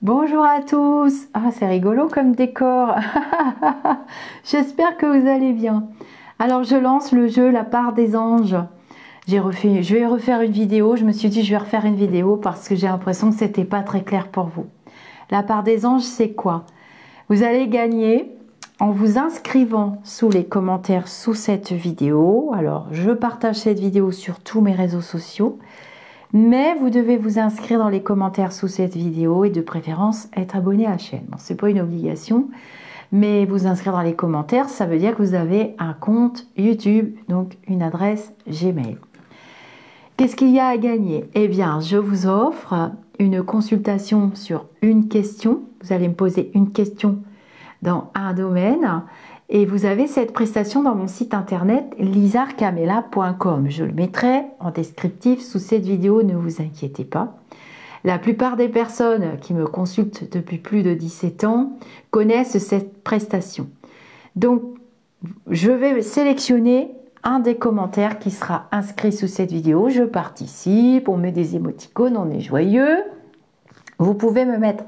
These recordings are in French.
Bonjour à tous. Ah, c'est rigolo comme décor. J'espère que vous allez bien. Alors, je lance le jeu La part des anges. Je vais refaire une vidéo. Je me suis dit, je vais refaire une vidéo parce que j'ai l'impression que c'était pas très clair pour vous. La part des anges, c'est quoi? Vous allez gagner en vous inscrivant sous les commentaires sous cette vidéo. Alors, je partage cette vidéo sur tous mes réseaux sociaux. Mais vous devez vous inscrire dans les commentaires sous cette vidéo et de préférence être abonné à la chaîne. Bon, c'est pas une obligation, mais vous inscrire dans les commentaires, ça veut dire que vous avez un compte YouTube, donc une adresse Gmail. Qu'est-ce qu'il y a à gagner? Eh bien, je vous offre une consultation sur une question. Vous allez me poser une question dans un domaine. Et vous avez cette prestation dans mon site internet lizarcamela.com. Je le mettrai en descriptif sous cette vidéo, ne vous inquiétez pas. La plupart des personnes qui me consultent depuis plus de 17 ans connaissent cette prestation. Donc, je vais sélectionner un des commentaires qui sera inscrit sous cette vidéo. Je participe, on met des émoticônes, on est joyeux. Vous pouvez me mettre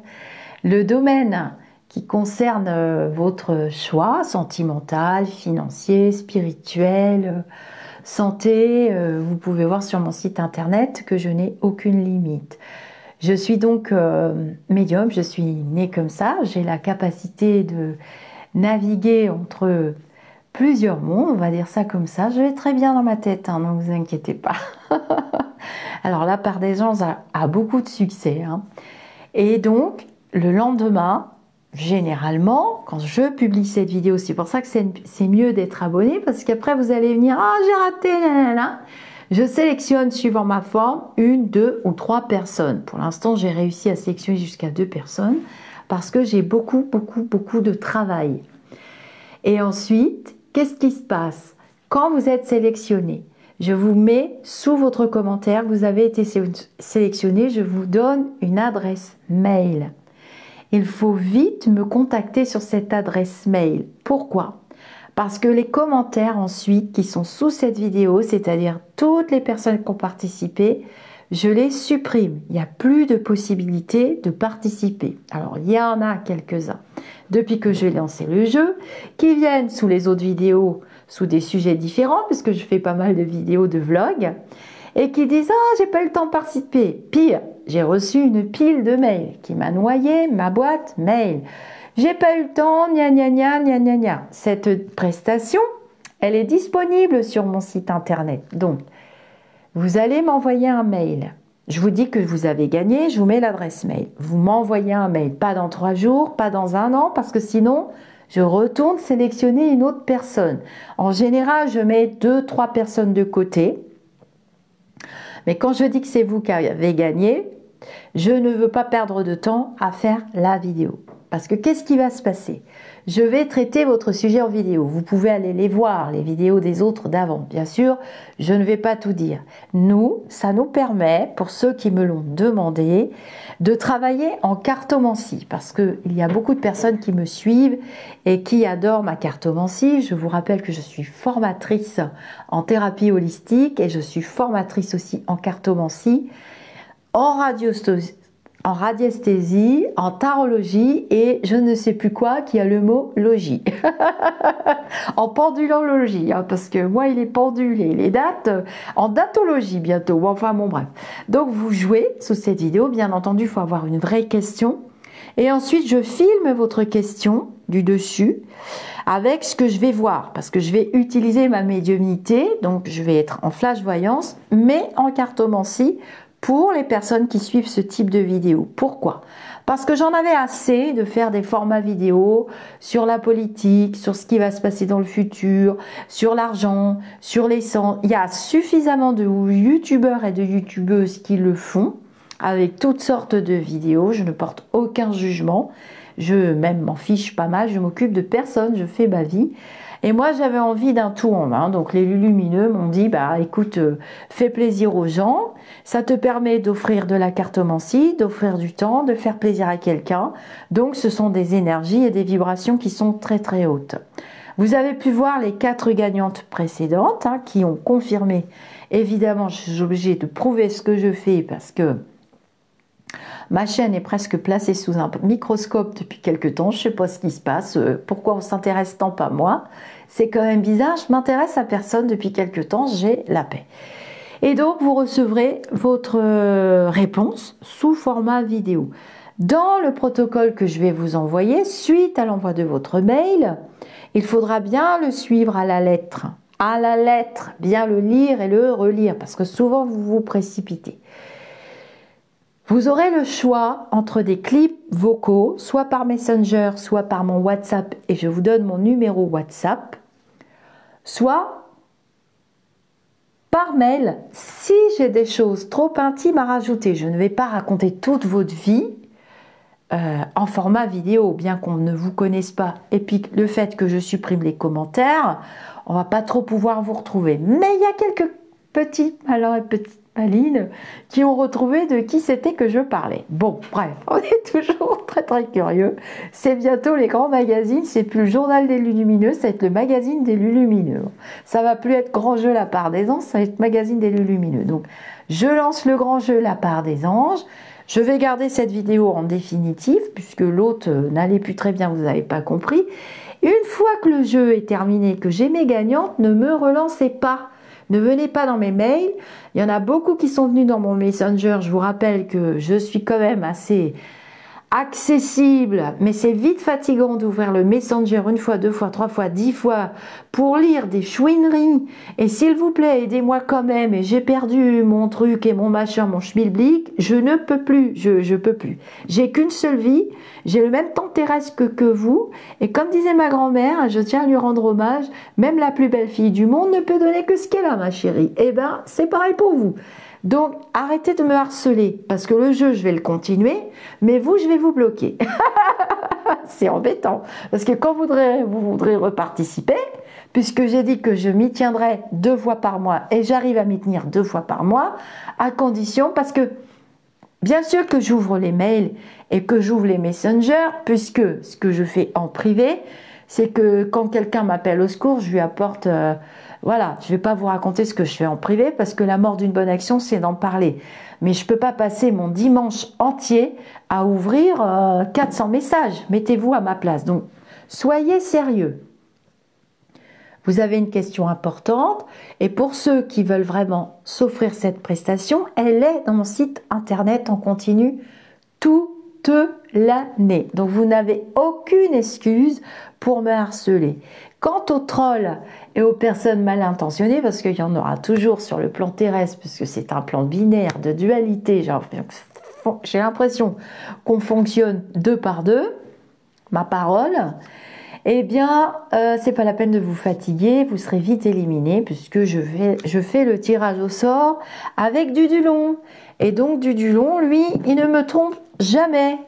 le domaine qui concerne votre choix sentimental, financier, spirituel, santé. Vous pouvez voir sur mon site internet que je n'ai aucune limite. Je suis donc médium, je suis née comme ça. J'ai la capacité de naviguer entre plusieurs mondes, on va dire ça comme ça. Je vais très bien dans ma tête, hein, ne vous inquiétez pas. Alors la part des gens a beaucoup de succès. Hein. Et donc, le lendemain, généralement, quand je publie cette vidéo, c'est pour ça que c'est mieux d'être abonné, parce qu'après vous allez venir, ah j'ai raté, nanana. Je sélectionne suivant ma forme, 1, 2 ou 3 personnes. Pour l'instant, j'ai réussi à sélectionner jusqu'à 2 personnes, parce que j'ai beaucoup de travail. Et ensuite, qu'est-ce qui se passe? Quand vous êtes sélectionné, je vous mets sous votre commentaire, vous avez été sélectionné, je vous donne une adresse mail. Il faut vite me contacter sur cette adresse mail. Pourquoi? Parce que les commentaires ensuite qui sont sous cette vidéo, c'est-à-dire toutes les personnes qui ont participé, je les supprime. Il n'y a plus de possibilité de participer. Alors, il y en a quelques-uns, depuis que j'ai lancé le jeu, qui viennent sous les autres vidéos, sous des sujets différents, puisque je fais pas mal de vidéos de vlog, et qui disent « Ah, j'ai pas eu le temps de participer ». Pire, j'ai reçu une pile de mails qui m'a noyé ma boîte mail. J'ai pas eu le temps, gna gna gna gna gna gna. Cette prestation, elle est disponible sur mon site internet. Donc, vous allez m'envoyer un mail. Je vous dis que vous avez gagné, je vous mets l'adresse mail. Vous m'envoyez un mail, pas dans 3 jours, pas dans 1 an, parce que sinon, je retourne sélectionner une autre personne. En général, je mets 2-3 personnes de côté. Mais quand je dis que c'est vous qui avez gagné, je ne veux pas perdre de temps à faire la vidéo. Parce que qu'est-ce qui va se passer? Je vais traiter votre sujet en vidéo. Vous pouvez aller les voir, les vidéos des autres d'avant. Bien sûr, je ne vais pas tout dire. Nous, ça nous permet, pour ceux qui me l'ont demandé, de travailler en cartomancie. Parce qu'il y a beaucoup de personnes qui me suivent et qui adorent ma cartomancie. Je vous rappelle que je suis formatrice en thérapie holistique et je suis formatrice aussi en cartomancie, en radiesthésie, en tarologie et je ne sais plus quoi qui a le mot logie. En pendulologie, hein, parce que moi il est pendulé, les dates, en datologie bientôt, enfin bon bref. Donc vous jouez sous cette vidéo, bien entendu il faut avoir une vraie question et ensuite je filme votre question du dessus avec ce que je vais voir, parce que je vais utiliser ma médiumnité, donc je vais être en flash voyance, mais en cartomancie, pour les personnes qui suivent ce type de vidéo. Pourquoi? Parce que j'en avais assez de faire des formats vidéo sur la politique, sur ce qui va se passer dans le futur, sur l'argent, sur les sangs. Il y a suffisamment de youtubeurs et de youtubeuses qui le font avec toutes sortes de vidéos. Je ne porte aucun jugement. Je même m'en fiche pas mal. Je m'occupe de personne. Je fais ma vie. Et moi, j'avais envie d'un tout en un. Donc, les lumineux m'ont dit, bah, écoute, fais plaisir aux gens. Ça te permet d'offrir de la cartomancie, d'offrir du temps, de faire plaisir à quelqu'un. Donc, ce sont des énergies et des vibrations qui sont très hautes. Vous avez pu voir les 4 gagnantes précédentes hein, qui ont confirmé. Évidemment, je suis obligée de prouver ce que je fais parce que Ma chaîne est presque placée sous un microscope depuis quelques temps. Je ne sais pas ce qui se passe. Pourquoi on s'intéresse tant pas moi? C'est quand même bizarre. Je m'intéresse à personne depuis quelques temps. J'ai la paix. Et donc, vous recevrez votre réponse sous format vidéo. Dans le protocole que je vais vous envoyer, suite à l'envoi de votre mail, il faudra bien le suivre à la lettre. À la lettre, bien le lire et le relire, parce que souvent vous vous précipitez. Vous aurez le choix entre des clips vocaux, soit par Messenger, soit par mon WhatsApp, et je vous donne mon numéro WhatsApp, soit par mail, si j'ai des choses trop intimes à rajouter. Je ne vais pas raconter toute votre vie en format vidéo, bien qu'on ne vous connaisse pas. Et puis le fait que je supprime les commentaires, on va pas trop pouvoir vous retrouver. Mais il y a quelques petits malins et petites malines qui ont retrouvé de qui c'était que je parlais. Bon, bref, on est toujours très curieux. C'est bientôt les grands magazines, c'est plus le journal des Lumineux, ça va être le magazine des Lumineux. Ça va plus être Grand Jeu La Part des Anges, ça va être magazine des Lumineux. Donc, je lance le Grand Jeu La Part des Anges. Je vais garder cette vidéo en définitive, puisque l'autre n'allait plus très bien, vous n'avez pas compris. Une fois que le jeu est terminé, que j'ai mes gagnantes, ne me relancez pas. Ne venez pas dans mes mails. Il y en a beaucoup qui sont venus dans mon Messenger. Je vous rappelle que je suis quand même assez accessible, mais c'est vite fatigant d'ouvrir le Messenger une fois, deux fois, trois fois, 10 fois pour lire des chouineries. Et s'il vous plaît, aidez-moi quand même. Et j'ai perdu mon truc et mon machin, mon schmilblick. Je ne peux plus. Je peux plus. J'ai qu'une seule vie. J'ai le même temps terrestre que vous. Et comme disait ma grand-mère, je tiens à lui rendre hommage, même la plus belle fille du monde ne peut donner que ce qu'elle a, ma chérie. Eh ben, c'est pareil pour vous. Donc, arrêtez de me harceler, parce que le jeu, je vais le continuer, mais vous, je vais vous bloquer. C'est embêtant, parce que quand vous voudrez reparticiper, puisque j'ai dit que je m'y tiendrai 2 fois par mois, et j'arrive à m'y tenir 2 fois par mois, à condition, parce que, bien sûr que j'ouvre les mails et que j'ouvre les messengers, puisque ce que je fais en privé, c'est que quand quelqu'un m'appelle au secours, je lui apporte... voilà, je ne vais pas vous raconter ce que je fais en privé parce que la mort d'une bonne action, c'est d'en parler. Mais je ne peux pas passer mon dimanche entier à ouvrir 400 messages. Mettez-vous à ma place. Donc, soyez sérieux. Vous avez une question importante et pour ceux qui veulent vraiment s'offrir cette prestation, elle est dans mon site internet en continu toute l'année. Donc, vous n'avez aucune excuse pour me harceler. Quant aux trolls et aux personnes mal intentionnées, parce qu'il y en aura toujours sur le plan terrestre, puisque c'est un plan binaire de dualité, j'ai l'impression qu'on fonctionne 2 par 2, ma parole, eh bien, c'est pas la peine de vous fatiguer, vous serez vite éliminé, puisque je fais le tirage au sort avec du Dulon. Et donc, du Dulon, lui, il ne me trompe jamais.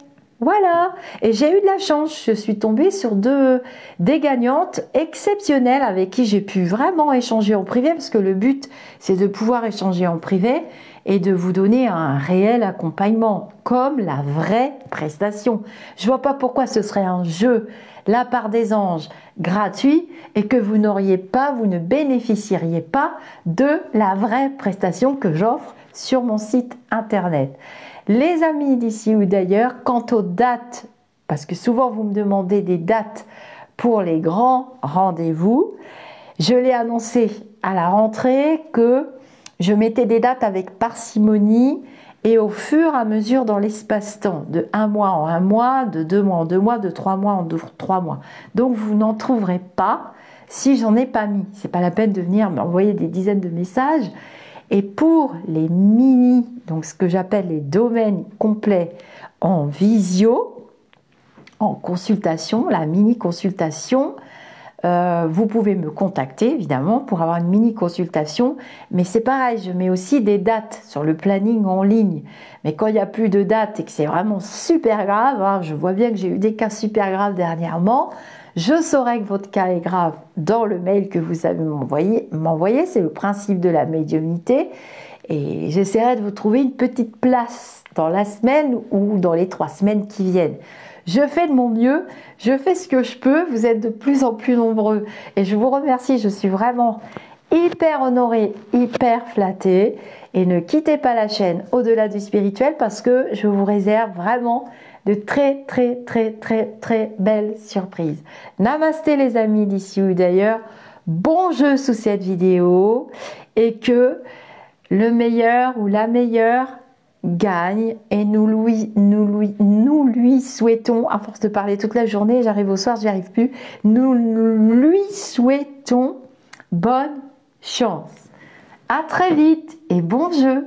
Voilà, et j'ai eu de la chance, je suis tombée sur des gagnantes exceptionnelles avec qui j'ai pu vraiment échanger en privé, parce que le but c'est de pouvoir échanger en privé et de vous donner un réel accompagnement, comme la vraie prestation. Je vois pas pourquoi ce serait un jeu, La Part des Anges, gratuit, et que vous ne bénéficieriez pas de la vraie prestation que j'offre sur mon site internet. Les amis d'ici ou d'ailleurs, quant aux dates, parce que souvent vous me demandez des dates pour les grands rendez-vous, je l'ai annoncé à la rentrée que je mettais des dates avec parcimonie et au fur et à mesure dans l'espace-temps, de 1 mois en 1 mois, de 2 mois en 2 mois, de 3 mois en 3 mois. Donc vous n'en trouverez pas si j'en ai pas mis. C'est pas la peine de venir m'envoyer des dizaines de messages. Et pour les mini, donc ce que j'appelle les domaines complets en visio, en consultation, la mini consultation, vous pouvez me contacter évidemment pour avoir une mini consultation, mais c'est pareil, je mets aussi des dates sur le planning en ligne. Mais quand il n'y a plus de dates et que c'est vraiment super grave, hein, je vois bien que j'ai eu des cas super graves dernièrement, je saurai que votre cas est grave dans le mail que vous avez m'envoyer. C'est le principe de la médiumnité. Et j'essaierai de vous trouver une petite place dans la semaine ou dans les 3 semaines qui viennent. Je fais de mon mieux, je fais ce que je peux. Vous êtes de plus en plus nombreux. Et je vous remercie, je suis vraiment hyper honorée, hyper flattée. Et ne quittez pas la chaîne Au-delà du spirituel parce que je vous réserve vraiment de très belles surprises. Namasté les amis d'ici ou d'ailleurs. Bon jeu sous cette vidéo et que le meilleur ou la meilleure gagne et nous lui souhaitons, à force de parler toute la journée, j'arrive au soir, j'y arrive plus, nous lui souhaitons bonne chance. À très vite et bon jeu.